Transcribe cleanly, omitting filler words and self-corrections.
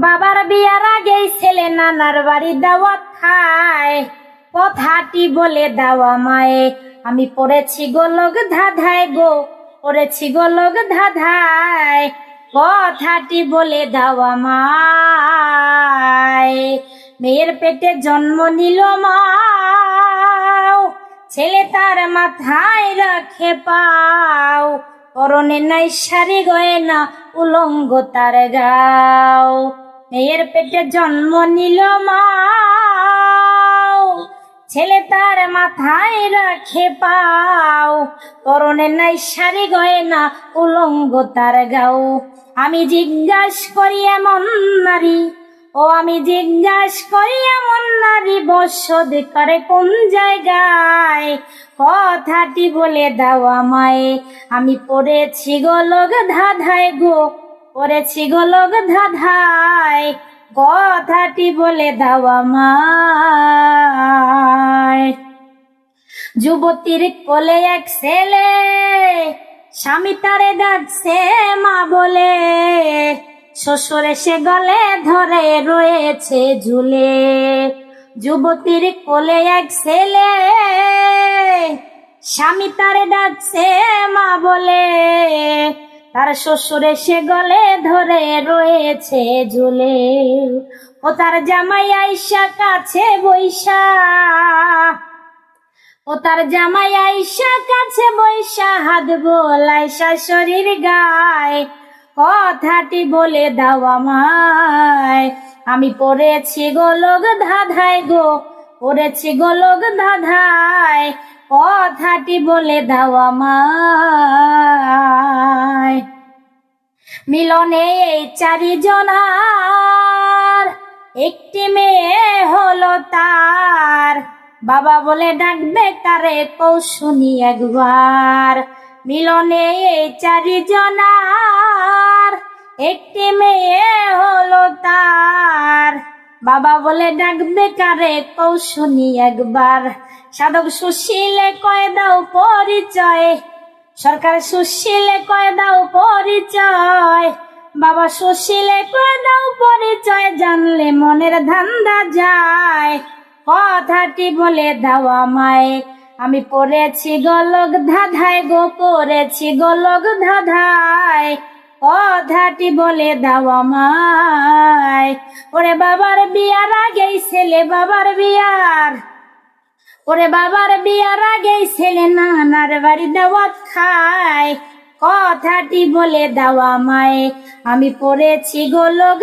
বাবার বিয়ার আগেই ছেলে নানার বাড়ি দাওয়াত খায়, কথাটি বলে দাওয়া মায়ে আমি পড়েছি গোলক ধাঁধায় গো, পড়েছি গোলক ধাঁধায়, কথাটি বলে দাওয়া মায়। মেয়ের পেটে জন্ম নিল মাও, ছেলে তার মাথায় রাখে পাও, পরনে নাই শাড়ি গয়না উলঙ্গ তার গাও। মেয়ের পেটে জন্ম নিল মাও, ছেলে তার মাথায় রাখে পাও, পরনে নাই শাড়ি গয়না উলঙ্গ তার গাও। আমি জিজ্ঞাসা করি এমন নারী, ও আমি জিজ্ঞাসা করি এমন নারী বসত করে কোন জায়গায়, কথাটি বলে দাও আমায় আমি পড়েছি গোলক ধাঁধায় গো, পড়েছি গোলক ধাঁধায়, কথাটি বলে দাও আমায়। যুবতীর কোলে এক ছেলে, স্বামী তারে ডাকছে মা বলে, শ্বশুর এসে গলে ধরে রয়েছে ঝুলে। যুবতীর কোলে এক ছেলে, স্বামী তারে ডাকছে মা বলে, তার শ্বশুর এসে গলে ধরে রয়েছে ঝুলে। ও তার জামাই আইসা কাছে বৈশা, ও তার জামাই আইসা কাছে বৈশা হাত বোলায় শাশুড়ির গায়, কথাটি বলে দাও আমায় আমি পড়েছি গোলক ধাঁধায় গো, পড়েছি গোলক ধাঁধায়, কথাটি বলে দাও আমায়। মিলনে এই চারিজনার একটি মেয়ে হলো তার, বাবা বলে ডাকবে কারে কৌশুনি একবার। মিলনে এই চারিজনার একটি মেয়ে হলো তার, বাবা বলে ডাকবে কারে কৌশুনি একবার। সাধক সুশীলে কয় দাও পরিচয়, সরকার সুশীলে কয় দাও পরিচয়, বাবা সুশীলে কয় দাও পরিচয়, জানলে মনের ধান্দা যায়, কথাটি বলে দাও আমায় আমি পড়েছি গোলক ধাঁধায় গো, পড়েছি গোলক ধাঁধায়, কথাটি বলে দাও আমায়। ওরে বাবার বিয়ার আগেই ছেলে বাবার বিয়ার, ওরে বাবার বিয়ার আগেই ছেলে নানার বাড়ি দাওয়াত খায়, কথাটি বলে দাও আমায় আমি পড়েছি গোলক